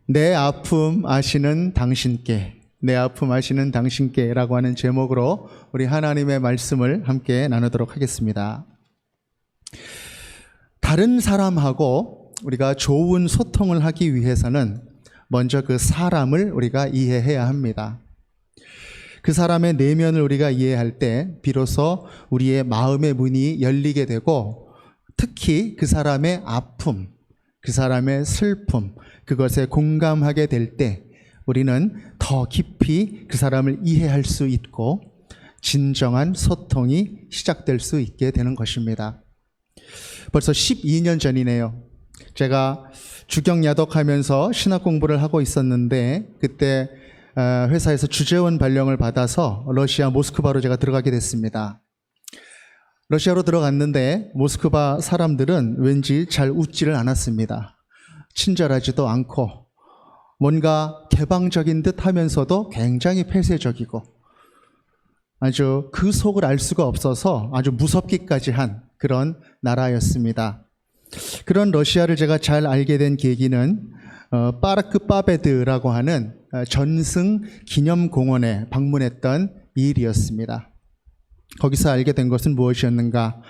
내 아픔 아시는 당신께, 내 아픔 아시는 당신께 라고 하는 제목으로 우리 하나님의 말씀을 함께 나누도록 하겠습니다. 다른 사람하고 우리가 좋은 소통을 하기 위해서는 먼저 그 사람을 우리가 이해해야 합니다. 그 사람의 내면을 우리가 이해할 때 비로소 우리의 마음의 문이 열리게 되고, 특히 그 사람의 아픔, 그 사람의 슬픔, 그것에 공감하게 될 때 우리는 더 깊이 그 사람을 이해할 수 있고 진정한 소통이 시작될 수 있게 되는 것입니다. 벌써 12년 전이네요. 제가 주경야독하면서 신학 공부를 하고 있었는데, 그때 회사에서 주재원 발령을 받아서 러시아 모스크바로 제가 들어가게 됐습니다. 러시아로 들어갔는데 모스크바 사람들은 왠지 잘 웃지를 않았습니다. 친절하지도 않고 뭔가 개방적인 듯 하면서도 굉장히 폐쇄적이고, 아주 그 속을 알 수가 없어서 아주 무섭기까지 한 그런 나라였습니다. 그런 러시아를 제가 잘 알게 된 계기는 파르크 파베드라고 하는 전승 기념공원에 방문했던 일이었습니다. 거기서 알게 된 것은 무엇이었는가?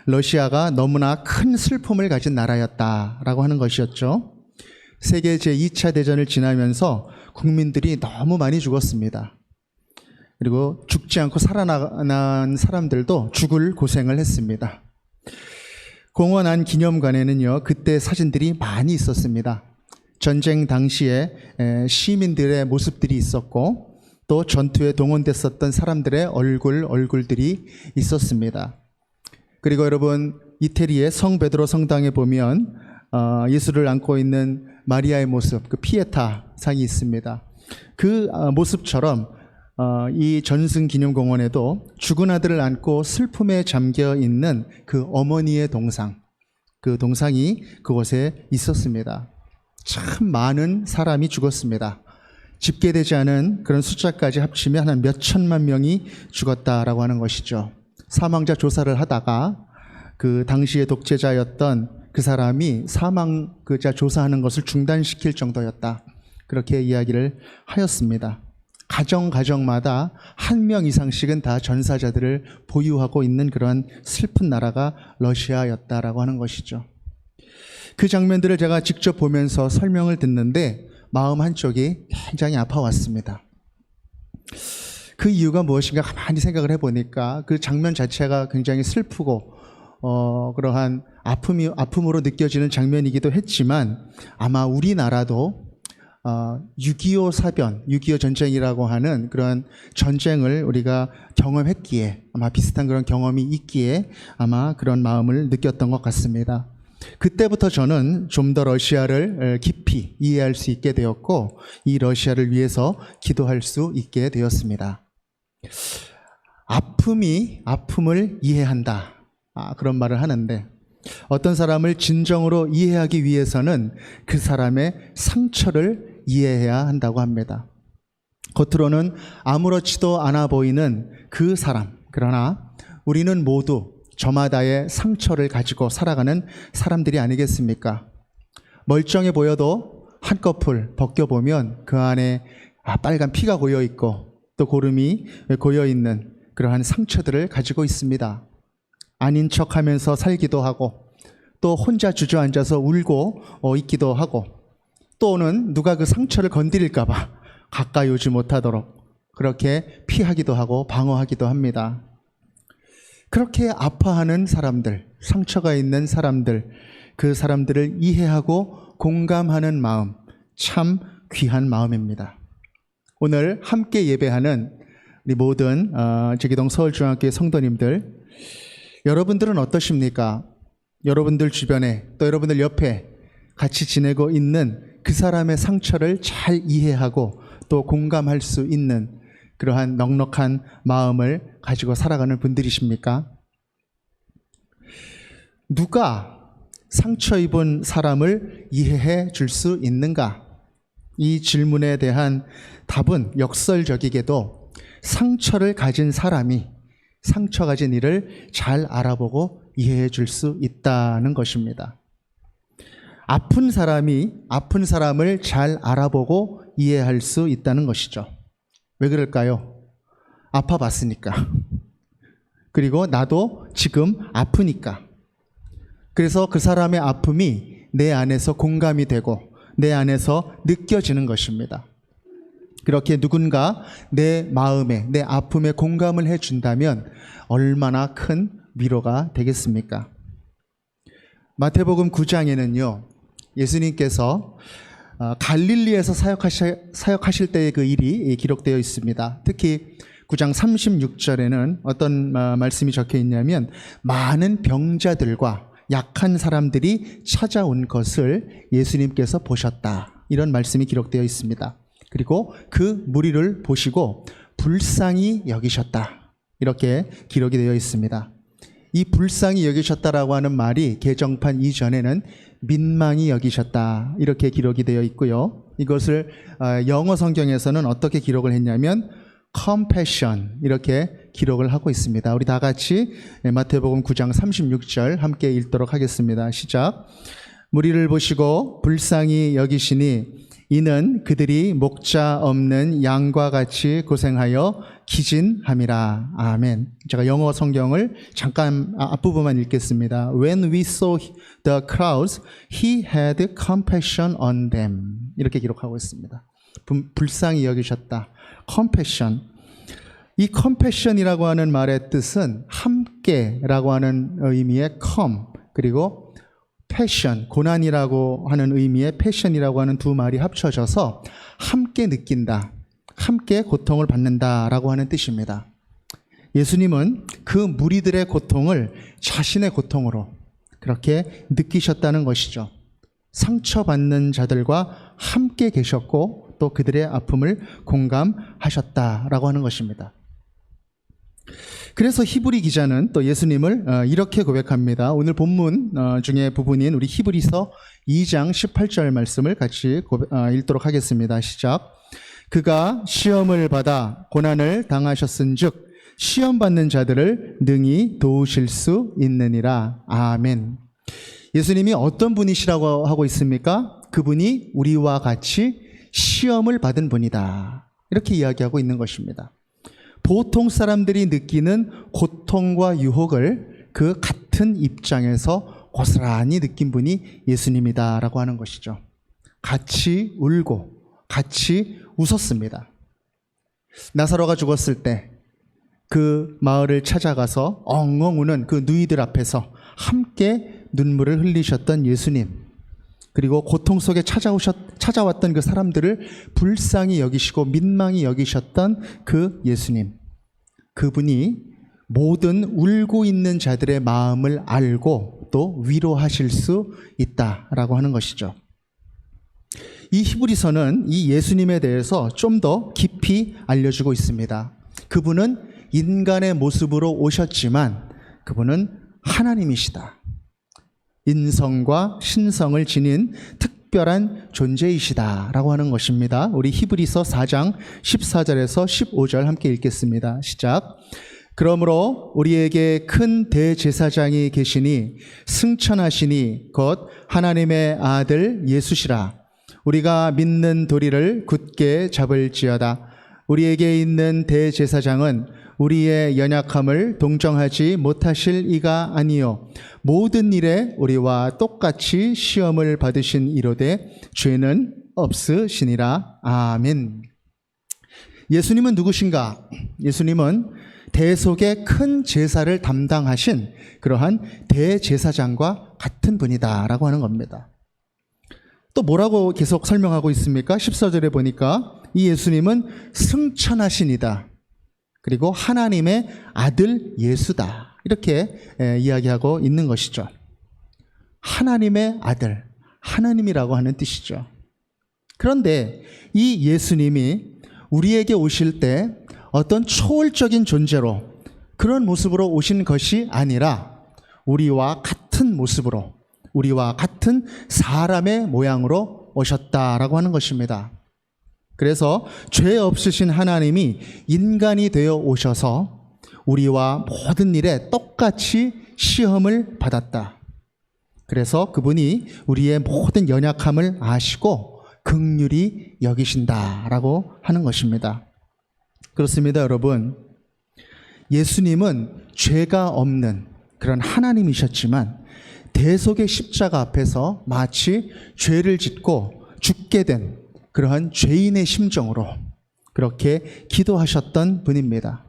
러시아가 너무나 큰 슬픔을 가진 나라였다라고 하는 것이었죠. 세계 제2차 대전을 지나면서 국민들이 너무 많이 죽었습니다. 그리고 죽지 않고 살아난 사람들도 죽을 고생을 했습니다. 공원 안 기념관에는요, 그때 사진들이 많이 있었습니다. 전쟁 당시에 시민들의 모습들이 있었고, 또 전투에 동원됐었던 사람들의 얼굴들이 있었습니다. 그리고 여러분, 이태리의 성 베드로 성당에 보면 예수를 안고 있는 마리아의 모습, 그 피에타 상이 있습니다. 그 모습처럼 이 전승기념공원에도 죽은 아들을 안고 슬픔에 잠겨 있는 그 어머니의 동상, 그 동상이 그곳에 있었습니다. 참 많은 사람이 죽었습니다. 집계되지 않은 그런 숫자까지 합치면 한 몇 천만 명이 죽었다라고 하는 것이죠. 사망자 조사를 하다가 그 당시의 독재자였던 그 사람이 사망자 조사하는 것을 중단시킬 정도였다, 그렇게 이야기를 하였습니다. 가정마다 한 명 이상씩은 다 전사자들을 보유하고 있는 그런 슬픈 나라가 러시아였다라고 하는 것이죠. 그 장면들을 제가 직접 보면서 설명을 듣는데 마음 한쪽이 굉장히 아파왔습니다. 그 이유가 무엇인가 가만히 생각을 해보니까 그 장면 자체가 굉장히 슬프고 그러한 아픔으로 느껴지는 장면이기도 했지만, 아마 우리나라도 6.25 사변, 6.25 전쟁이라고 하는 그런 전쟁을 우리가 경험했기에, 아마 비슷한 그런 경험이 있기에 아마 그런 마음을 느꼈던 것 같습니다. 그때부터 저는 좀 더 러시아를 깊이 이해할 수 있게 되었고, 이 러시아를 위해서 기도할 수 있게 되었습니다. 아픔을 이해한다, 그런 말을 하는데, 어떤 사람을 진정으로 이해하기 위해서는 그 사람의 상처를 이해해야 한다고 합니다. 겉으로는 아무렇지도 않아 보이는 그 사람, 그러나 우리는 모두 저마다의 상처를 가지고 살아가는 사람들이 아니겠습니까? 멀쩡해 보여도 한꺼풀 벗겨보면 그 안에 빨간 피가 고여있고 또 고름이 고여있는 그러한 상처들을 가지고 있습니다. 아닌 척하면서 살기도 하고, 또 혼자 주저앉아서 울고 있기도 하고, 또는 누가 그 상처를 건드릴까 봐 가까이 오지 못하도록 그렇게 피하기도 하고 방어하기도 합니다. 그렇게 아파하는 사람들, 상처가 있는 사람들, 그 사람들을 이해하고 공감하는 마음, 참 귀한 마음입니다. 오늘 함께 예배하는 우리 모든 제기동 서울중앙교회 성도님들, 여러분들은 어떠십니까? 여러분들 주변에, 또 여러분들 옆에 같이 지내고 있는 그 사람의 상처를 잘 이해하고 또 공감할 수 있는 그러한 넉넉한 마음을 가지고 살아가는 분들이십니까? 누가 상처 입은 사람을 이해해 줄 수 있는가? 이 질문에 대한 답은 역설적이게도 상처를 가진 사람이 상처 가진 이를 잘 알아보고 이해해 줄 수 있다는 것입니다. 아픈 사람을 잘 알아보고 이해할 수 있다는 것이죠. 왜 그럴까요? 아파봤으니까. 그리고 나도 지금 아프니까. 그래서 그 사람의 아픔이 내 안에서 공감이 되고 내 안에서 느껴지는 것입니다. 그렇게 누군가 내 마음에, 내 아픔에 공감을 해준다면 얼마나 큰 위로가 되겠습니까? 마태복음 9장에는요, 예수님께서 갈릴리에서 사역하실 때의 그 일이 기록되어 있습니다. 특히 9장 36절에는 어떤 말씀이 적혀 있냐면, 많은 병자들과 약한 사람들이 찾아온 것을 예수님께서 보셨다, 이런 말씀이 기록되어 있습니다. 그리고 그 무리를 보시고 불쌍히 여기셨다, 이렇게 기록이 되어 있습니다. 이 불쌍히 여기셨다라고 하는 말이 개정판 이전에는 민망히 여기셨다, 이렇게 기록이 되어 있고요. 이것을 영어 성경에서는 어떻게 기록을 했냐면 compassion, 이렇게 기록을 하고 있습니다. 우리 다 같이 마태복음 9장 36절 함께 읽도록 하겠습니다. 시작. 무리를 보시고 불쌍히 여기시니 이는 그들이 목자 없는 양과 같이 고생하여 기진함이라. 아멘. 제가 영어 성경을 잠깐 앞부분만 읽겠습니다. When we saw the crowds, he had compassion on them. 이렇게 기록하고 있습니다. 불쌍히 여기셨다. compassion. 이 compassion이라고 하는 말의 뜻은 함께라고 하는 의미의 come, 그리고 패션, 고난이라고 하는 의미의 패션이라고 하는 두 말이 합쳐져서 함께 느낀다, 함께 고통을 받는다라고 하는 뜻입니다. 예수님은 그 무리들의 고통을 자신의 고통으로 그렇게 느끼셨다는 것이죠. 상처받는 자들과 함께 계셨고 또 그들의 아픔을 공감하셨다라고 하는 것입니다. 그래서 히브리 기자는 또 예수님을 이렇게 고백합니다. 오늘 본문 중에 부분인 우리 히브리서 2장 18절 말씀을 같이 읽도록 하겠습니다. 시작. 그가 시험을 받아 고난을 당하셨은즉 시험 받는 자들을 능히 도우실 수 있느니라. 아멘. 예수님이 어떤 분이시라고 하고 있습니까? 그분이 우리와 같이 시험을 받은 분이다, 이렇게 이야기하고 있는 것입니다. 보통 사람들이 느끼는 고통과 유혹을 그 같은 입장에서 고스란히 느낀 분이 예수님이다라고 하는 것이죠. 같이 울고 같이 웃었습니다. 나사로가 죽었을 때 그 마을을 찾아가서 엉엉 우는 그 누이들 앞에서 함께 눈물을 흘리셨던 예수님, 그리고 고통 속에 찾아왔던 그 사람들을 불쌍히 여기시고 민망히 여기셨던 그 예수님, 그분이 모든 울고 있는 자들의 마음을 알고 또 위로하실 수 있다라고 하는 것이죠. 이 히브리서는 이 예수님에 대해서 좀 더 깊이 알려주고 있습니다. 그분은 인간의 모습으로 오셨지만 그분은 하나님이시다. 인성과 신성을 지닌 특별한 존재이시다라고 하는 것입니다. 우리 히브리서 4장 14절에서 15절 함께 읽겠습니다. 시작. 그러므로 우리에게 큰 대제사장이 계시니 승천하시니 곧 하나님의 아들 예수시라. 우리가 믿는 도리를 굳게 잡을지어다. 우리에게 있는 대제사장은 우리의 연약함을 동정하지 못하실 이가 아니요 모든 일에 우리와 똑같이 시험을 받으신 이로되 죄는 없으시니라. 아멘. 예수님은 누구신가? 예수님은 대속의 큰 제사를 담당하신 그러한 대제사장과 같은 분이다라고 하는 겁니다. 또 뭐라고 계속 설명하고 있습니까? 14절에 보니까 이 예수님은 승천하시니다, 그리고 하나님의 아들 예수다, 이렇게 이야기하고 있는 것이죠. 하나님의 아들, 하나님이라고 하는 뜻이죠. 그런데 이 예수님이 우리에게 오실 때 어떤 초월적인 존재로 그런 모습으로 오신 것이 아니라 우리와 같은 모습으로, 우리와 같은 사람의 모양으로 오셨다라고 하는 것입니다. 그래서 죄 없으신 하나님이 인간이 되어 오셔서 우리와 모든 일에 똑같이 시험을 받았다. 그래서 그분이 우리의 모든 연약함을 아시고 긍휼히 여기신다라고 하는 것입니다. 그렇습니다, 여러분. 예수님은 죄가 없는 그런 하나님이셨지만 대속의 십자가 앞에서 마치 죄를 짓고 죽게 된 그러한 죄인의 심정으로 그렇게 기도하셨던 분입니다.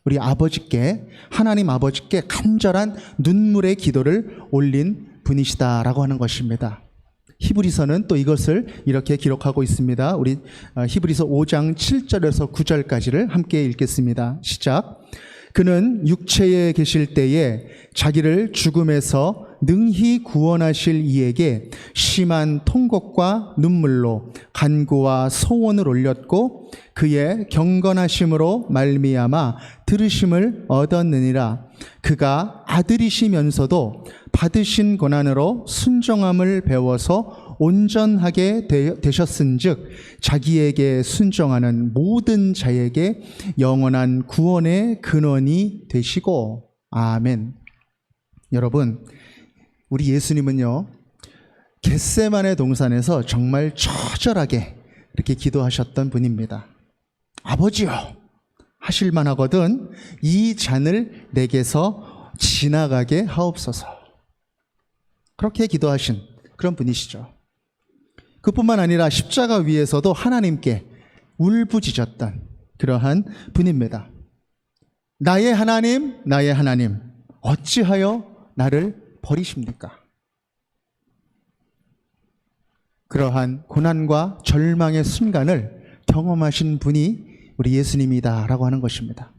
우리 아버지께, 하나님 아버지께 간절한 눈물의 기도를 올린 분이시다라고 하는 것입니다. 히브리서는 또 이것을 이렇게 기록하고 있습니다. 우리 히브리서 5장 7절에서 9절까지를 함께 읽겠습니다. 시작. 그는 육체에 계실 때에 자기를 죽음에서 능히 구원하실 이에게 심한 통곡과 눈물로 간구와 소원을 올렸고 그의 경건하심으로 말미암아 들으심을 얻었느니라. 그가 아들이시면서도 받으신 고난으로 순종함을 배워서 온전하게 되셨은즉 자기에게 순종하는 모든 자에게 영원한 구원의 근원이 되시고. 아멘. 여러분, 우리 예수님은요, 겟세마네 동산에서 정말 처절하게 이렇게 기도하셨던 분입니다. 아버지요, 하실만 하거든 이 잔을 내게서 지나가게 하옵소서. 그렇게 기도하신 그런 분이시죠. 그뿐만 아니라 십자가 위에서도 하나님께 울부짖었던 그러한 분입니다. 나의 하나님, 나의 하나님, 어찌하여 나를 버리십니까? 그러한 고난과 절망의 순간을 경험하신 분이 우리 예수님이다라고 하는 것입니다.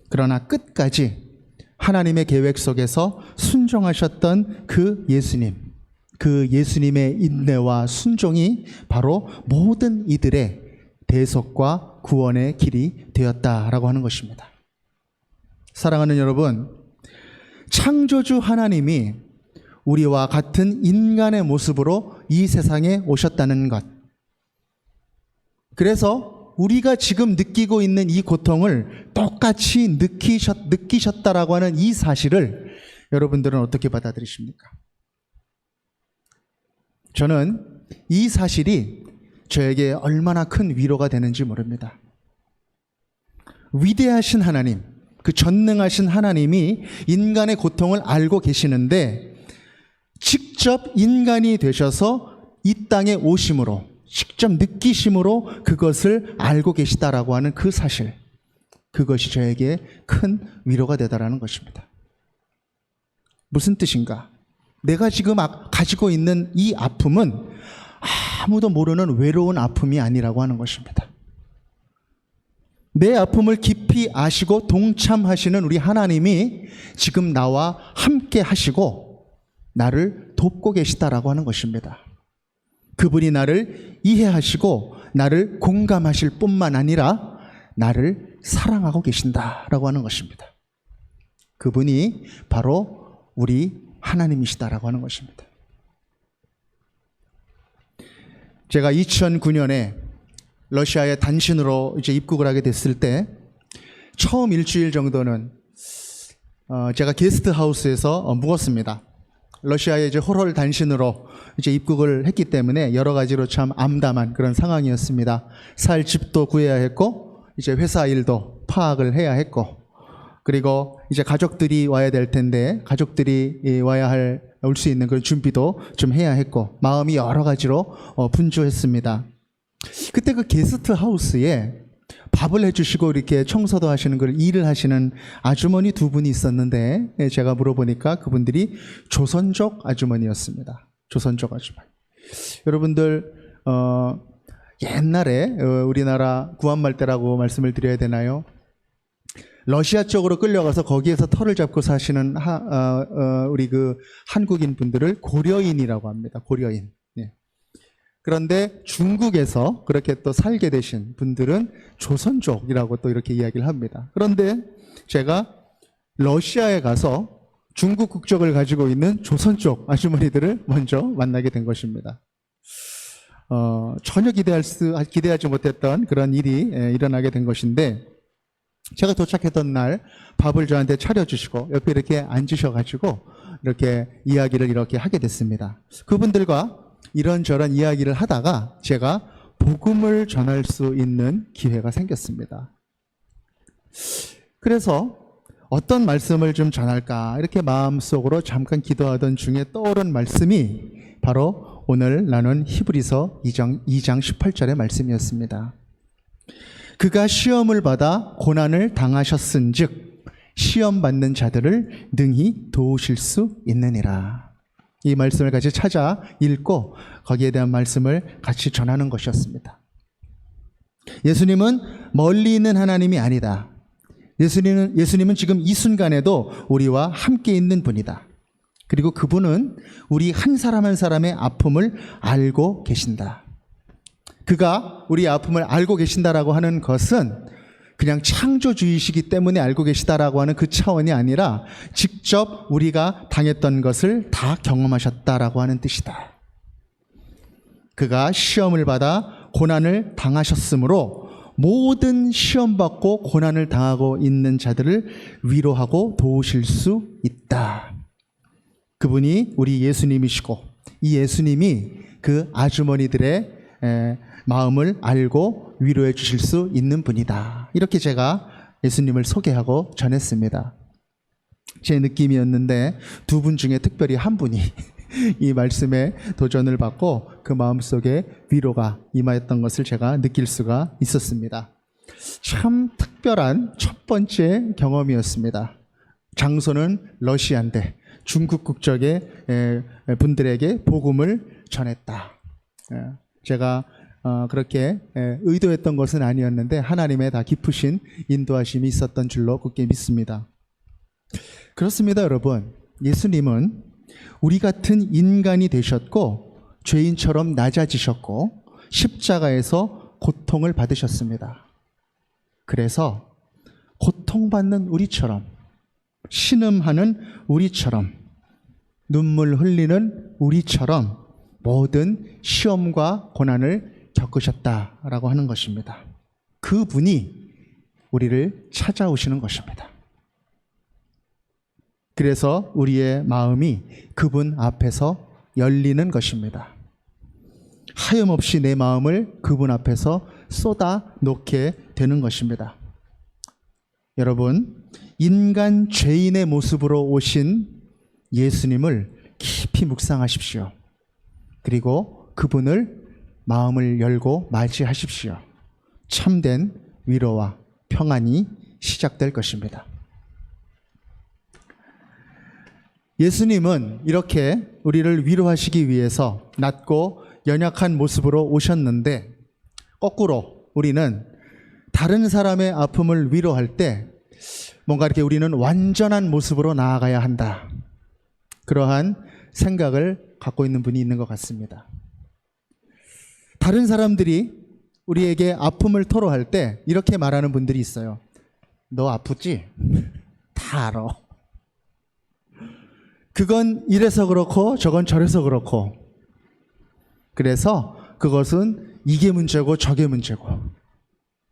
그러나 끝까지 하나님의 계획 속에서 순종하셨던 그 예수님, 그 예수님의 인내와 순종이 바로 모든 이들의 대속과 구원의 길이 되었다라고 하는 것입니다. 사랑하는 여러분, 창조주 하나님이 우리와 같은 인간의 모습으로 이 세상에 오셨다는 것, 그래서 우리가 지금 느끼고 있는 이 고통을 똑같이 느끼셨다라고 하는 이 사실을 여러분들은 어떻게 받아들이십니까? 저는 이 사실이 저에게 얼마나 큰 위로가 되는지 모릅니다. 위대하신 하나님, 그 전능하신 하나님이 인간의 고통을 알고 계시는데 직접 인간이 되셔서 이 땅에 오심으로, 직접 느끼심으로 그것을 알고 계시다라고 하는 그 사실, 그것이 저에게 큰 위로가 되다라는 것입니다. 무슨 뜻인가? 내가 지금 가지고 있는 이 아픔은 아무도 모르는 외로운 아픔이 아니라고 하는 것입니다. 내 아픔을 깊이 아시고 동참하시는 우리 하나님이 지금 나와 함께 하시고 나를 돕고 계시다라고 하는 것입니다. 그분이 나를 이해하시고 나를 공감하실 뿐만 아니라 나를 사랑하고 계신다라고 하는 것입니다. 그분이 바로 우리 하나님이시다라고 하는 것입니다. 제가 2009년에 러시아에 단신으로 이제 입국을 하게 됐을 때 처음 일주일 정도는 제가 게스트하우스에서 묵었습니다. 러시아에 이제 홀홀 단신으로 이제 입국을 했기 때문에 여러 가지로 참 암담한 그런 상황이었습니다. 살 집도 구해야 했고 이제 회사 일도 파악을 해야 했고 그리고 이제 가족들이 와야 될 텐데 가족들이 올 수 있는 그런 준비도 좀 해야 했고 마음이 여러 가지로 분주했습니다. 그때 그 게스트 하우스에 밥을 해주시고 이렇게 청소도 하시는 걸 일을 하시는 아주머니 두 분이 있었는데 제가 물어보니까 그분들이 조선족 아주머니였습니다. 조선족 아주머니. 여러분들 옛날에 우리나라 구한말 때라고 말씀을 드려야 되나요? 러시아 쪽으로 끌려가서 거기에서 터를 잡고 사시는 우리 그 한국인 분들을 고려인이라고 합니다. 고려인. 네. 그런데 중국에서 그렇게 또 살게 되신 분들은 조선족이라고 또 이렇게 이야기를 합니다. 그런데 제가 러시아에 가서 중국 국적을 가지고 있는 조선족 아주머니들을 먼저 만나게 된 것입니다. 전혀 기대하지 못했던 그런 일이 일어나게 된 것인데 제가 도착했던 날 밥을 저한테 차려주시고 옆에 이렇게 앉으셔가지고 이렇게 이야기를 이렇게 하게 됐습니다. 그분들과 이런저런 이야기를 하다가 제가 복음을 전할 수 있는 기회가 생겼습니다. 그래서 어떤 말씀을 좀 전할까 이렇게 마음속으로 잠깐 기도하던 중에 떠오른 말씀이 바로 오늘 나눈 히브리서 2장 18절의 말씀이었습니다. 그가 시험을 받아 고난을 당하셨은즉 시험 받는 자들을 능히 도우실 수 있느니라. 이 말씀을 같이 찾아 읽고 거기에 대한 말씀을 같이 전하는 것이었습니다. 예수님은 멀리 있는 하나님이 아니다. 예수님은 지금 이 순간에도 우리와 함께 있는 분이다. 그리고 그분은 우리 한 사람 한 사람의 아픔을 알고 계신다. 그가 우리의 아픔을 알고 계신다라고 하는 것은 그냥 창조주의시기 때문에 알고 계시다라고 하는 그 차원이 아니라 직접 우리가 당했던 것을 다 경험하셨다라고 하는 뜻이다. 그가 시험을 받아 고난을 당하셨으므로 모든 시험받고 고난을 당하고 있는 자들을 위로하고 도우실 수 있다. 그분이 우리 예수님이시고 이 예수님이 그 아주머니들의 마음을 알고 위로해 주실 수 있는 분이다. 이렇게 제가 예수님을 소개하고 전했습니다. 제 느낌이었는데 두 분 중에 특별히 한 분이 이 말씀에 도전을 받고 그 마음속에 위로가 임하였던 것을 제가 느낄 수가 있었습니다. 참 특별한 첫 번째 경험이었습니다. 장소는 러시아인데 중국 국적의 분들에게 복음을 전했다. 제가 그렇게 의도했던 것은 아니었는데 하나님의 다 깊으신 인도하심이 있었던 줄로 굳게 믿습니다. 그렇습니다, 여러분. 예수님은 우리 같은 인간이 되셨고 죄인처럼 낮아지셨고 십자가에서 고통을 받으셨습니다. 그래서 고통받는 우리처럼, 신음하는 우리처럼, 눈물 흘리는 우리처럼 모든 시험과 고난을 겪으셨다라고 하는 것입니다. 그분이 우리를 찾아오시는 것입니다. 그래서 우리의 마음이 그분 앞에서 열리는 것입니다. 하염없이 내 마음을 그분 앞에서 쏟아 놓게 되는 것입니다. 여러분, 인간 죄인의 모습으로 오신 예수님을 깊이 묵상하십시오. 그리고 그분을 마음을 열고 맞이하십시오. 참된 위로와 평안이 시작될 것입니다. 예수님은 이렇게 우리를 위로하시기 위해서 낮고 연약한 모습으로 오셨는데 거꾸로 우리는 다른 사람의 아픔을 위로할 때 뭔가 이렇게 우리는 완전한 모습으로 나아가야 한다. 그러한 생각을 갖고 있는 분이 있는 것 같습니다. 다른 사람들이 우리에게 아픔을 토로할 때 이렇게 말하는 분들이 있어요. 너 아프지? 다 알아. 그건 이래서 그렇고 저건 저래서 그렇고 그래서 그것은 이게 문제고 저게 문제고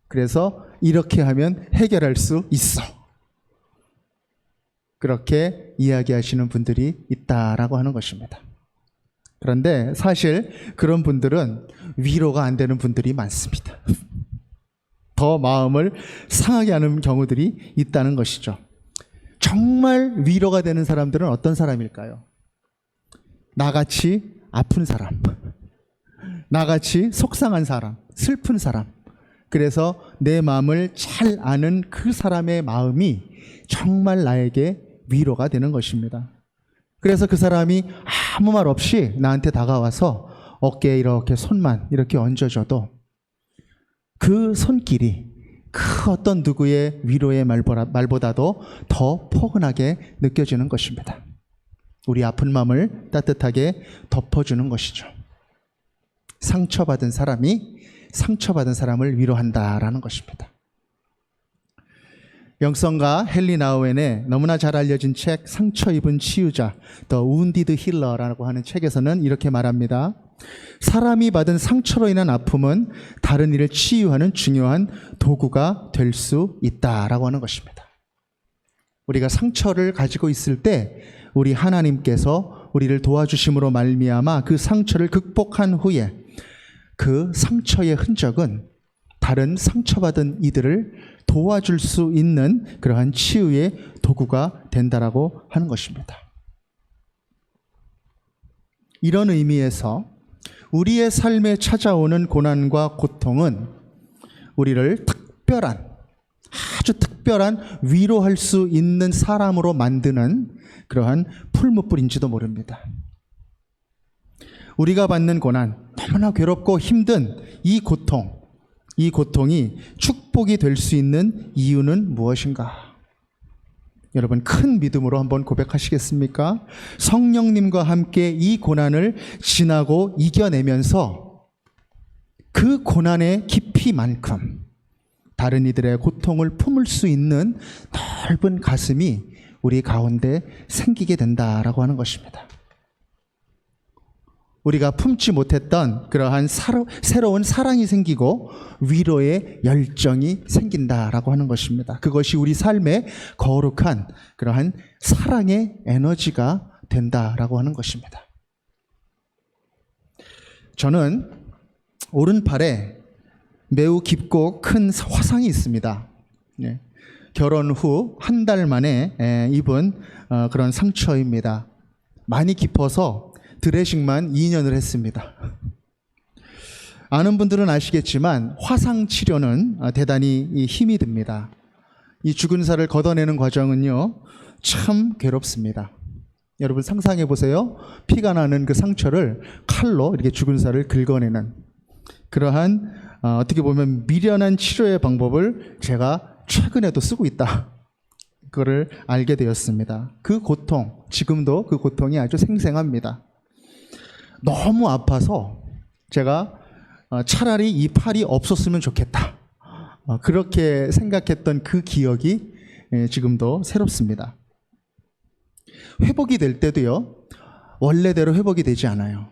그래서 이렇게 하면 해결할 수 있어. 그렇게 이야기하시는 분들이 있다라고 하는 것입니다. 그런데 사실 그런 분들은 위로가 안 되는 분들이 많습니다. 더 마음을 상하게 하는 경우들이 있다는 것이죠. 정말 위로가 되는 사람들은 어떤 사람일까요? 나같이 아픈 사람, 나같이 속상한 사람, 슬픈 사람. 그래서 내 마음을 잘 아는 그 사람의 마음이 정말 나에게 위로가 되는 것입니다. 그래서 그 사람이 아무 말 없이 나한테 다가와서 어깨에 이렇게 손만 이렇게 얹어줘도 그 손길이 그 어떤 누구의 위로의 말보다도 더 포근하게 느껴지는 것입니다. 우리 아픈 마음을 따뜻하게 덮어주는 것이죠. 상처받은 사람이 상처받은 사람을 위로한다라는 것입니다. 영성가 헨리 나우엔의 너무나 잘 알려진 책 상처 입은 치유자 The Wounded Healer라고 하는 책에서는 이렇게 말합니다. 사람이 받은 상처로 인한 아픔은 다른 이를 치유하는 중요한 도구가 될 수 있다라고 하는 것입니다. 우리가 상처를 가지고 있을 때 우리 하나님께서 우리를 도와주심으로 말미암아 그 상처를 극복한 후에 그 상처의 흔적은 다른 상처받은 이들을 도와줄 수 있는 그러한 치유의 도구가 된다라고 하는 것입니다. 이런 의미에서 우리의 삶에 찾아오는 고난과 고통은 우리를 아주 특별한 위로할 수 있는 사람으로 만드는 그러한 풀무불인지도 모릅니다. 우리가 받는 고난, 너무나 괴롭고 힘든 이 고통이 축복이 될 수 있는 이유는 무엇인가? 여러분, 큰 믿음으로 한번 고백하시겠습니까? 성령님과 함께 이 고난을 지나고 이겨내면서 그 고난의 깊이만큼 다른 이들의 고통을 품을 수 있는 넓은 가슴이 우리 가운데 생기게 된다라고 하는 것입니다. 우리가 품지 못했던 그러한 새로운 사랑이 생기고 위로의 열정이 생긴다라고 하는 것입니다. 그것이 우리 삶의 거룩한 그러한 사랑의 에너지가 된다라고 하는 것입니다. 저는 오른팔에 매우 깊고 큰 화상이 있습니다. 결혼 후 한 달 만에 입은 그런 상처입니다. 많이 깊어서 드레싱만 2년을 했습니다. 아는 분들은 아시겠지만 화상 치료는 대단히 힘이 듭니다. 이 죽은 살을 걷어내는 과정은요, 참 괴롭습니다. 여러분 상상해 보세요. 피가 나는 그 상처를 칼로 이렇게 죽은 살을 긁어내는 그러한 어떻게 보면 미련한 치료의 방법을 제가 최근에도 쓰고 있다. 그거를 알게 되었습니다. 그 고통, 지금도 그 고통이 아주 생생합니다. 너무 아파서 제가 차라리 이 팔이 없었으면 좋겠다. 그렇게 생각했던 그 기억이 지금도 새롭습니다. 회복이 될 때도요, 원래대로 회복이 되지 않아요.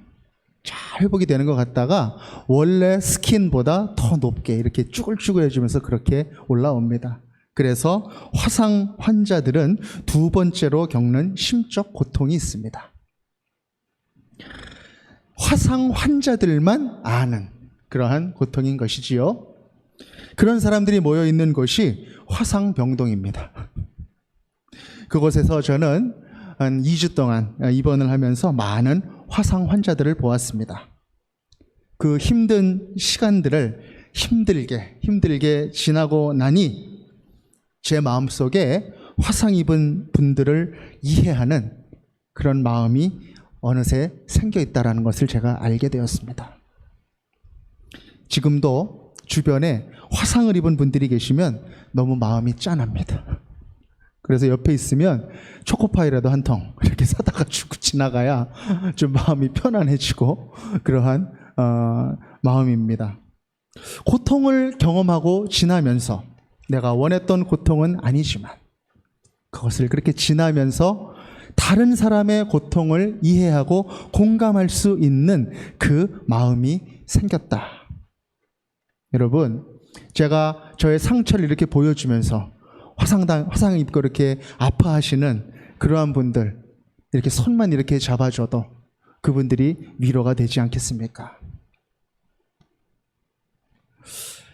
잘 회복이 되는 것 같다가 원래 스킨보다 더 높게 이렇게 쭈글쭈글해지면서 그렇게 올라옵니다. 그래서 화상 환자들은 두 번째로 겪는 심적 고통이 있습니다. 화상 환자들만 아는 그러한 고통인 것이지요. 그런 사람들이 모여 있는 곳이 화상병동입니다. 그곳에서 저는 한 2주 동안 입원을 하면서 많은 화상 환자들을 보았습니다. 그 힘든 시간들을 힘들게 지나고 나니 제 마음속에 화상 입은 분들을 이해하는 그런 마음이 어느새 생겨 있다는 것을 제가 알게 되었습니다. 지금도 주변에 화상을 입은 분들이 계시면 너무 마음이 짠합니다. 그래서 옆에 있으면 초코파이라도 한 통 이렇게 사다가 주고 지나가야 좀 마음이 편안해지고 그러한 마음입니다. 고통을 경험하고 지나면서 내가 원했던 고통은 아니지만 그것을 그렇게 지나면서 다른 사람의 고통을 이해하고 공감할 수 있는 그 마음이 생겼다. 여러분, 제가 저의 상처를 이렇게 보여주면서 화상 입고 이렇게 아파하시는 그러한 분들, 이렇게 손만 이렇게 잡아줘도 그분들이 위로가 되지 않겠습니까?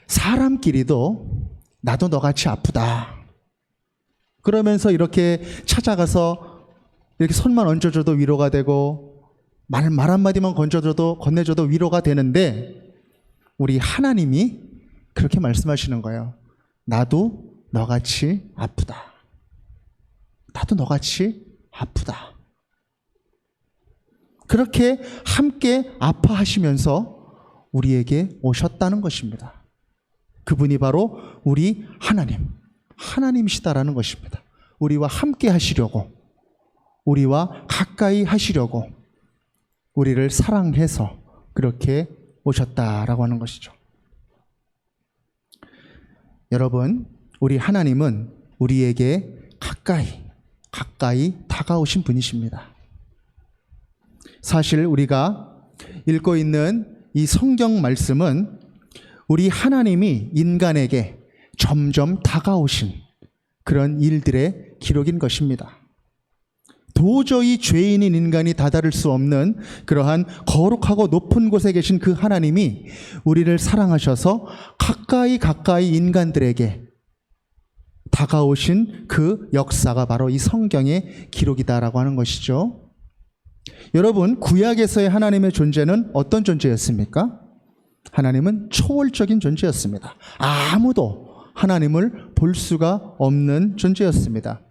사람끼리도 나도 너같이 아프다. 그러면서 이렇게 찾아가서 이렇게 손만 얹어줘도 위로가 되고 말 한마디만 건네줘도 위로가 되는데 우리 하나님이 그렇게 말씀하시는 거예요. 나도 너같이 아프다. 나도 너같이 아프다. 그렇게 함께 아파하시면서 우리에게 오셨다는 것입니다. 그분이 바로 우리 하나님이시다라는 것입니다. 우리와 함께 하시려고, 우리와 가까이 하시려고, 우리를 사랑해서 그렇게 오셨다라고 하는 것이죠. 여러분, 우리 하나님은 우리에게 가까이 다가오신 분이십니다. 사실 우리가 읽고 있는 이 성경 말씀은 우리 하나님이 인간에게 점점 다가오신 그런 일들의 기록인 것입니다. 도저히 죄인인 인간이 다다를 수 없는 그러한 거룩하고 높은 곳에 계신 그 하나님이 우리를 사랑하셔서 가까이 인간들에게 다가오신 그 역사가 바로 이 성경의 기록이다라고 하는 것이죠. 여러분, 구약에서의 하나님의 존재는 어떤 존재였습니까? 하나님은 초월적인 존재였습니다. 아무도 하나님을 볼 수가 없는 존재였습니다.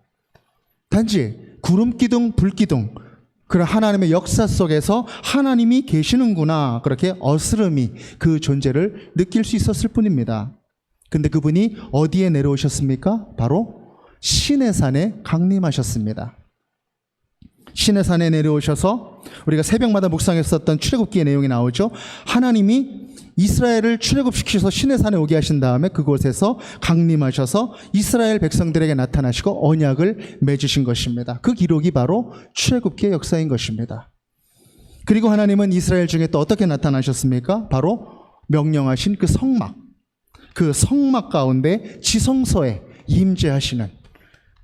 단지 구름기둥, 불기둥, 그런 하나님의 역사 속에서 하나님이 계시는구나, 그렇게 어스름이 그 존재를 느낄 수 있었을 뿐입니다. 근데 그분이 어디에 내려오셨습니까? 바로 시내산에 강림하셨습니다. 시내산에 내려오셔서 우리가 새벽마다 묵상했었던 출애굽기의 내용이 나오죠. 하나님이 이스라엘을 출애굽시키셔서 시내산에 오게 하신 다음에 그곳에서 강림하셔서 이스라엘 백성들에게 나타나시고 언약을 맺으신 것입니다. 그 기록이 바로 출애굽기의 역사인 것입니다. 그리고 하나님은 이스라엘 중에 또 어떻게 나타나셨습니까? 바로 명령하신 그 성막 가운데 지성소에 임재하시는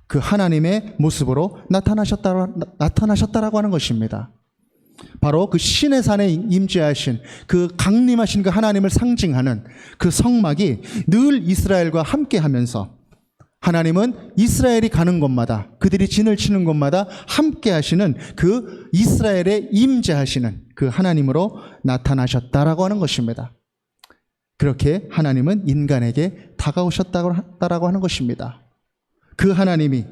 그 하나님의 모습으로 나타나셨다라고 하는 것입니다. 바로 그 시내산에 임재하신 그 강림하신 그 하나님을 상징하는 그 성막이 늘 이스라엘과 함께 하면서 하나님은 이스라엘이 가는 곳마다, 그들이 진을 치는 곳마다 함께 하시는 그 이스라엘에 임재하시는 그 하나님으로 나타나셨다라고 하는 것입니다. 그렇게 하나님은 인간에게 다가오셨다라고 하는 것입니다. 그 하나님이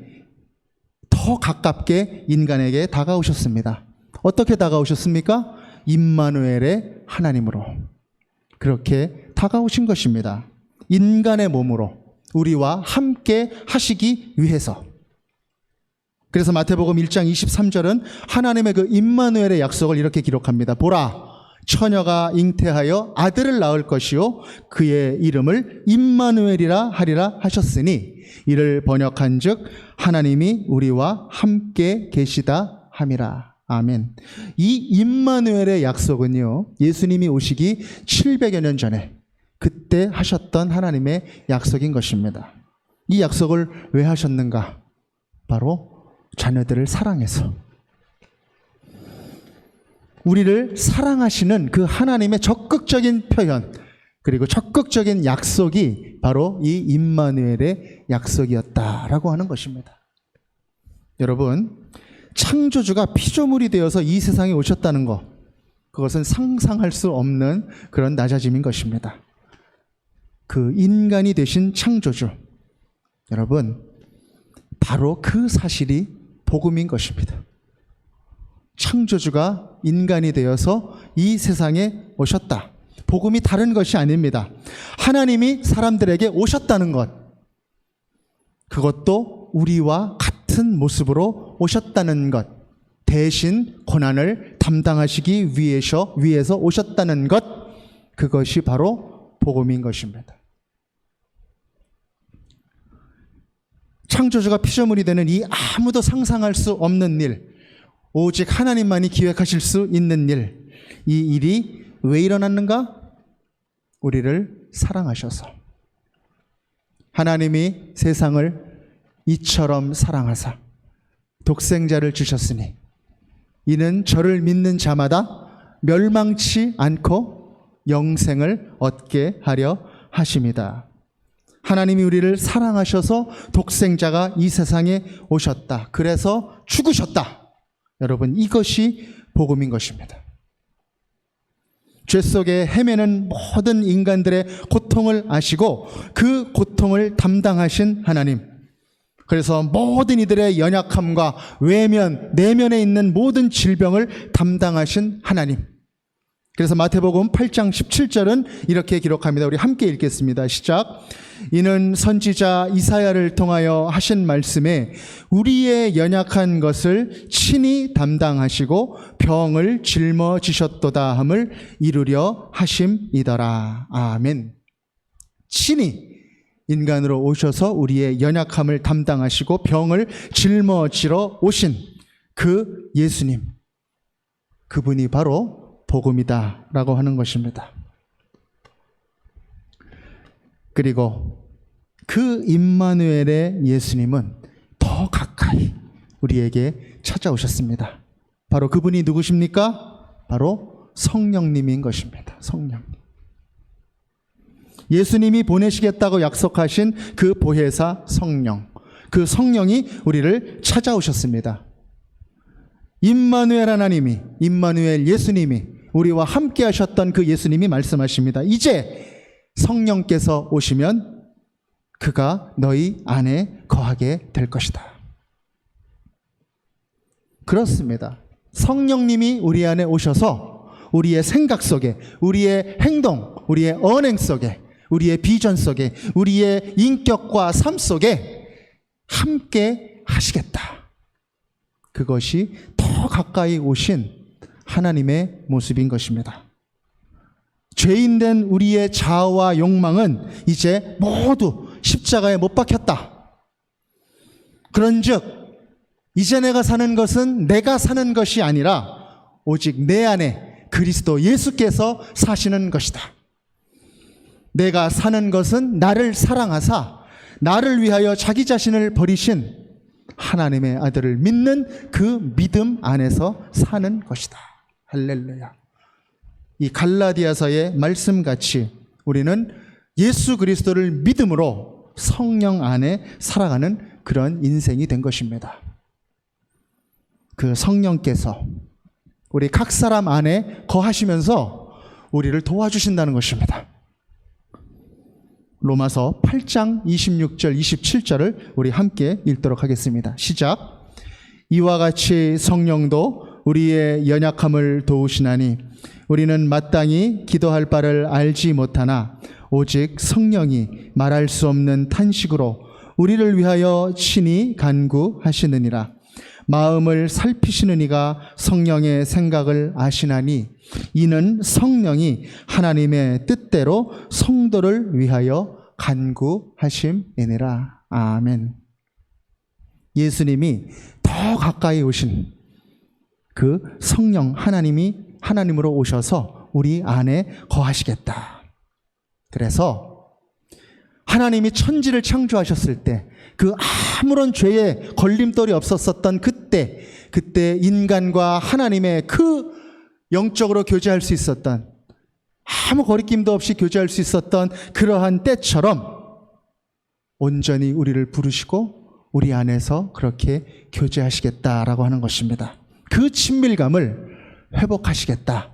더 가깝게 인간에게 다가오셨습니다. 어떻게 다가오셨습니까? 임마누엘의 하나님으로 그렇게 다가오신 것입니다. 인간의 몸으로 우리와 함께 하시기 위해서. 그래서 마태복음 1장 23절은 하나님의 그 임마누엘의 약속을 이렇게 기록합니다. 보라, 처녀가 잉태하여 아들을 낳을 것이요 그의 이름을 임마누엘이라 하리라 하셨으니 이를 번역한즉 하나님이 우리와 함께 계시다 함이라. 아멘. 이 임마누엘의 약속은요, 예수님이 오시기 700여 년 전에 그때 하셨던 하나님의 약속인 것입니다. 이 약속을 왜 하셨는가? 바로 자녀들을 사랑해서. 우리를 사랑하시는 그 하나님의 적극적인 표현, 그리고 적극적인 약속이 바로 이 임마누엘의 약속이었다라고 하는 것입니다. 여러분, 창조주가 피조물이 되어서 이 세상에 오셨다는 것, 그것은 상상할 수 없는 그런 낮아짐인 것입니다. 그 인간이 되신 창조주, 여러분, 바로 그 사실이 복음인 것입니다. 창조주가 인간이 되어서 이 세상에 오셨다. 복음이 다른 것이 아닙니다. 하나님이 사람들에게 오셨다는 것, 그것도 우리와 같은 모습으로 오셨다는 것, 대신 고난을 담당하시기 위해서 오셨다는 것, 그것이 바로 복음인 것입니다. 창조주가 피조물이 되는 이 아무도 상상할 수 없는 일, 오직 하나님만이 기획하실 수 있는 일, 이 일이 왜 일어났는가? 우리를 사랑하셔서. 하나님이 세상을 이처럼 사랑하사 독생자를 주셨으니 이는 저를 믿는 자마다 멸망치 않고 영생을 얻게 하려 하심이다. 하나님이 우리를 사랑하셔서 독생자가 이 세상에 오셨다. 그래서 죽으셨다. 여러분, 이것이 복음인 것입니다. 죄 속에 헤매는 모든 인간들의 고통을 아시고 그 고통을 담당하신 하나님, 그래서 모든 이들의 연약함과 외면, 내면에 있는 모든 질병을 담당하신 하나님. 그래서 마태복음 8장 17절은 이렇게 기록합니다. 우리 함께 읽겠습니다. 시작. 이는 선지자 이사야를 통하여 하신 말씀에 우리의 연약한 것을 친히 담당하시고 병을 짊어지셨도다 함을 이루려 하심이더라. 아멘. 친히 인간으로 오셔서 우리의 연약함을 담당하시고 병을 짊어지러 오신 그 예수님, 그분이 바로 복음이다 라고 하는 것입니다. 그리고 그 임마누엘의 예수님은 더 가까이 우리에게 찾아오셨습니다. 바로 그분이 누구십니까? 바로 성령님인 것입니다. 성령님. 예수님이 보내시겠다고 약속하신 그 보혜사 성령, 그 성령이 우리를 찾아오셨습니다. 임마누엘 하나님이, 임마누엘 예수님이 우리와 함께 하셨던 그 예수님이 말씀하십니다. 이제 성령께서 오시면 그가 너희 안에 거하게 될 것이다. 그렇습니다. 성령님이 우리 안에 오셔서 우리의 생각 속에, 우리의 행동, 우리의 언행 속에, 우리의 비전 속에, 우리의 인격과 삶 속에 함께 하시겠다. 그것이 더 가까이 오신 하나님의 모습인 것입니다. 죄인된 우리의 자아와 욕망은 이제 모두 십자가에 못 박혔다. 그런즉 이제 내가 사는 것은 내가 사는 것이 아니라 오직 내 안에 그리스도 예수께서 사시는 것이다. 내가 사는 것은 나를 사랑하사 나를 위하여 자기 자신을 버리신 하나님의 아들을 믿는 그 믿음 안에서 사는 것이다. 할렐루야. 이 갈라디아서의 말씀같이 우리는 예수 그리스도를 믿음으로 성령 안에 살아가는 그런 인생이 된 것입니다. 그 성령께서 우리 각 사람 안에 거하시면서 우리를 도와주신다는 것입니다. 로마서 8장 26절 27절을 우리 함께 읽도록 하겠습니다. 시작. 이와 같이 성령도 우리의 연약함을 도우시나니 우리는 마땅히 기도할 바를 알지 못하나 오직 성령이 말할 수 없는 탄식으로 우리를 위하여 친히 간구하시느니라. 마음을 살피시는 이가 성령의 생각을 아시나니 이는 성령이 하나님의 뜻대로 성도를 위하여 간구하심이니라. 아멘. 예수님이 더 가까이 오신 그 성령 하나님으로 오셔서 우리 안에 거하시겠다. 그래서 하나님이 천지를 창조하셨을 때 그 아무런 죄에 걸림돌이 없었던 그때 인간과 하나님의 그 영적으로 교제할 수 있었던, 아무 거리낌도 없이 교제할 수 있었던 그러한 때처럼 온전히 우리를 부르시고 우리 안에서 그렇게 교제하시겠다라고 하는 것입니다. 그 친밀감을 회복하시겠다.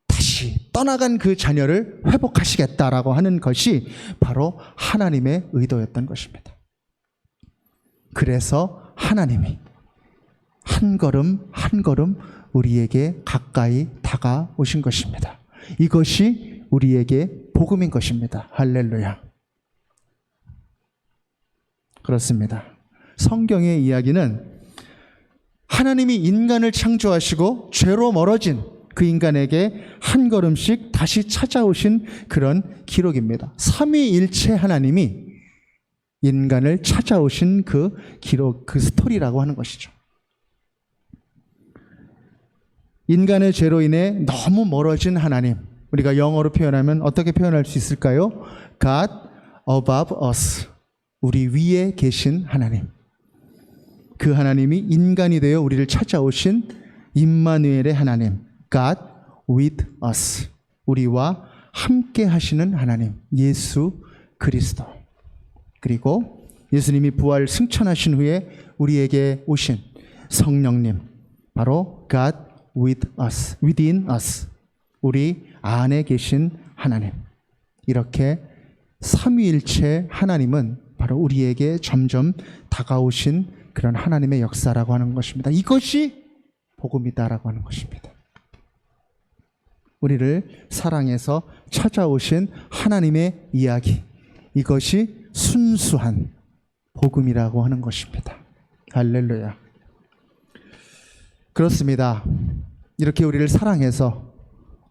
다시 떠나간 그 자녀를 회복하시겠다라고 하는 것이 바로 하나님의 의도였던 것입니다. 그래서 하나님이 한 걸음 한 걸음 우리에게 가까이 다가오신 것입니다. 이것이 우리에게 복음인 것입니다. 할렐루야. 그렇습니다. 성경의 이야기는 하나님이 인간을 창조하시고 죄로 멀어진 그 인간에게 한 걸음씩 다시 찾아오신 그런 기록입니다. 삼위일체 하나님이 인간을 찾아오신 그 기록, 그 스토리라고 하는 것이죠. 인간의 죄로 인해 너무 멀어진 하나님, 우리가 영어로 표현하면 어떻게 표현할 수 있을까요? God above us, 우리 위에 계신 하나님. 그 하나님이 인간이 되어 우리를 찾아오신 임마누엘의 하나님, God with us, 우리와 함께 하시는 하나님, 예수 그리스도. 그리고 예수님이 부활 승천하신 후에 우리에게 오신 성령님, 바로 God with us, within us, 우리 안에 계신 하나님. 이렇게 삼위일체 하나님은 바로 우리에게 점점 다가오신 그런 하나님의 역사라고 하는 것입니다. 이것이 복음이다라고 하는 것입니다. 우리를 사랑해서 찾아오신 하나님의 이야기, 이것이 순수한 복음이라고 하는 것입니다. 할렐루야. 그렇습니다. 이렇게 우리를 사랑해서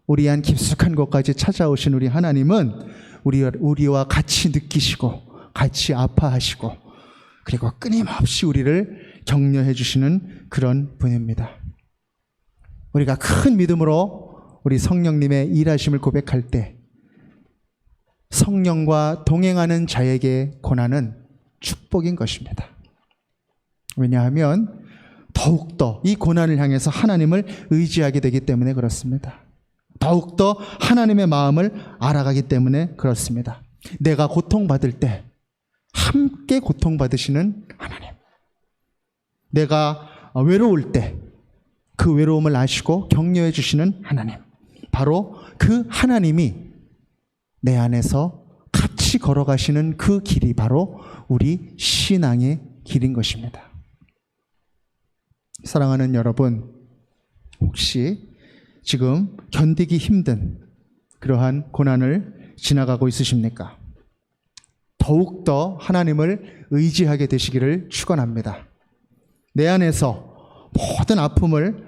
우리 안 깊숙한 곳까지 찾아오신 우리 하나님은 우리와 같이 느끼시고 같이 아파하시고 그리고 끊임없이 우리를 격려해 주시는 그런 분입니다. 우리가 큰 믿음으로 우리 성령님의 일하심을 고백할 때 성령과 동행하는 자에게 고난은 축복인 것입니다. 왜냐하면 더욱더 이 고난을 향해서 하나님을 의지하게 되기 때문에 그렇습니다. 더욱더 하나님의 마음을 알아가기 때문에 그렇습니다. 내가 고통받을 때 함께 고통받으시는 하나님, 내가 외로울 때 그 외로움을 아시고 격려해 주시는 하나님, 바로 그 하나님이 내 안에서 같이 걸어가시는 그 길이 바로 우리 신앙의 길인 것입니다. 사랑하는 여러분, 혹시 지금 견디기 힘든 그러한 고난을 지나가고 있으십니까? 더욱더 하나님을 의지하게 되시기를 축원합니다. 내 안에서 모든 아픔을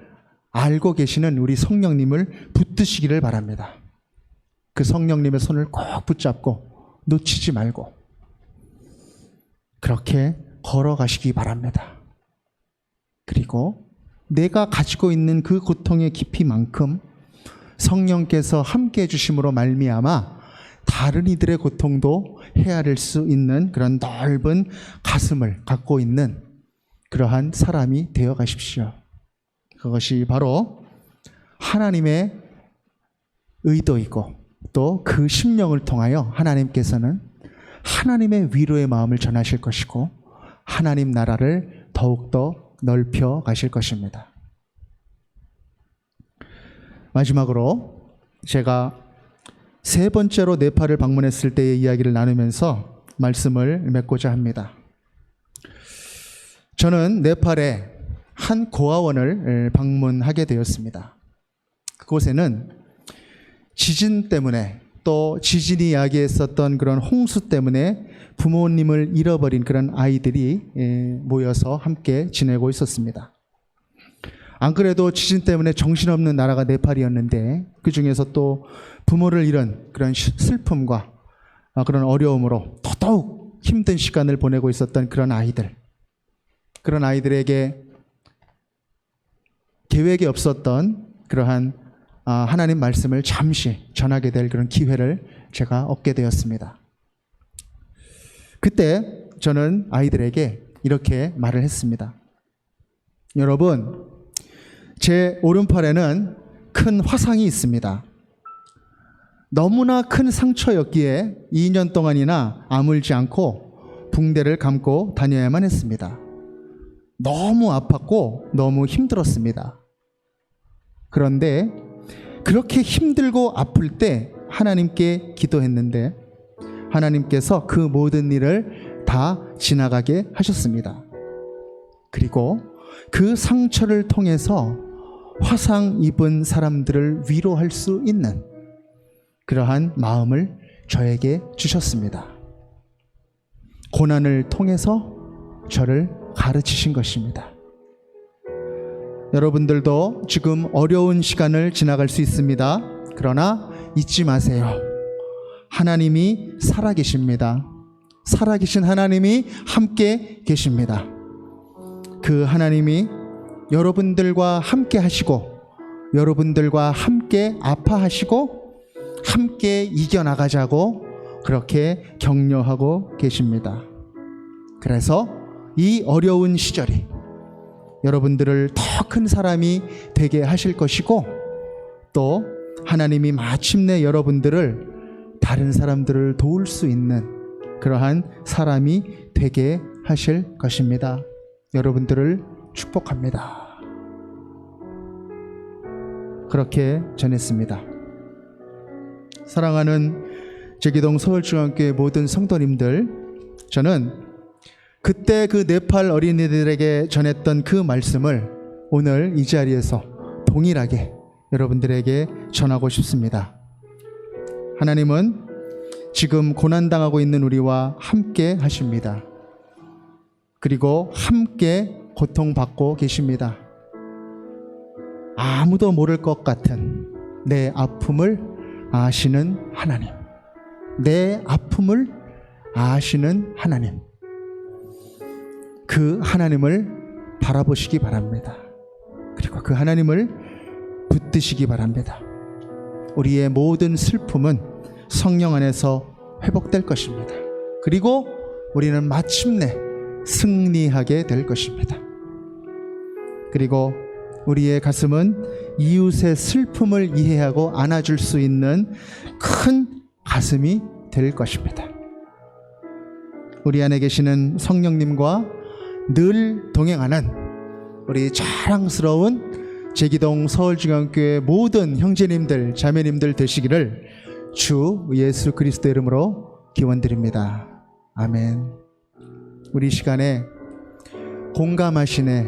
알고 계시는 우리 성령님을 붙드시기를 바랍니다. 그 성령님의 손을 꼭 붙잡고 놓치지 말고 그렇게 걸어가시기 바랍니다. 그리고 내가 가지고 있는 그 고통의 깊이만큼 성령께서 함께 해주심으로 말미암아 다른 이들의 고통도 헤아릴 수 있는 그런 넓은 가슴을 갖고 있는 그러한 사람이 되어 가십시오. 그것이 바로 하나님의 의도이고 또 그 심령을 통하여 하나님께서는 하나님의 위로의 마음을 전하실 것이고 하나님 나라를 더욱더 넓혀 가실 것입니다. 마지막으로 제가 세 번째로 네팔을 방문했을 때의 이야기를 나누면서 말씀을 맺고자 합니다. 저는 네팔의 한 고아원을 방문하게 되었습니다. 그곳에는 지진 때문에 또 지진이 야기했었던 그런 홍수 때문에 부모님을 잃어버린 그런 아이들이 모여서 함께 지내고 있었습니다. 안 그래도 지진 때문에 정신없는 나라가 네팔이었는데 그 중에서 또 부모를 잃은 그런 슬픔과 그런 어려움으로 더더욱 힘든 시간을 보내고 있었던 그런 아이들에게 계획이 없었던 그러한 하나님 말씀을 잠시 전하게 될 그런 기회를 제가 얻게 되었습니다. 그때 저는 아이들에게 이렇게 말을 했습니다. 여러분, 제 오른팔에는 큰 화상이 있습니다. 너무나 큰 상처였기에 2년 동안이나 아물지 않고 붕대를 감고 다녀야만 했습니다. 너무 아팠고 너무 힘들었습니다. 그런데 그렇게 힘들고 아플 때 하나님께 기도했는데 하나님께서 그 모든 일을 다 지나가게 하셨습니다. 그리고 그 상처를 통해서 화상 입은 사람들을 위로할 수 있는 그러한 마음을 저에게 주셨습니다. 고난을 통해서 저를 가르치신 것입니다. 여러분들도 지금 어려운 시간을 지나갈 수 있습니다. 그러나 잊지 마세요. 하나님이 살아계십니다. 살아계신 하나님이 함께 계십니다. 그 하나님이 여러분들과 함께 하시고 여러분들과 함께 아파하시고 함께 이겨나가자고 그렇게 격려하고 계십니다. 그래서 이 어려운 시절이 여러분들을 더 큰 사람이 되게 하실 것이고 또 하나님이 마침내 여러분들을 다른 사람들을 도울 수 있는 그러한 사람이 되게 하실 것입니다. 여러분들을 축복합니다. 그렇게 전했습니다. 사랑하는 제기동 서울중앙교회 모든 성도님들, 저는 그때 그 네팔 어린이들에게 전했던 그 말씀을 오늘 이 자리에서 동일하게 여러분들에게 전하고 싶습니다. 하나님은 지금 고난당하고 있는 우리와 함께 하십니다. 그리고 함께 고통받고 계십니다. 아무도 모를 것 같은 내 아픔을 아시는 하나님, 내 아픔을 아시는 하나님, 그 하나님을 바라보시기 바랍니다. 그리고 그 하나님을 붙드시기 바랍니다. 우리의 모든 슬픔은 성령 안에서 회복될 것입니다. 그리고 우리는 마침내 승리하게 될 것입니다. 그리고 우리의 가슴은 이웃의 슬픔을 이해하고 안아줄 수 있는 큰 가슴이 될 것입니다. 우리 안에 계시는 성령님과 늘 동행하는 우리 자랑스러운 제기동 서울중앙교회 모든 형제님들 자매님들 되시기를 주 예수 그리스도 이름으로 기원드립니다. 아멘. 우리 시간에 공감하시네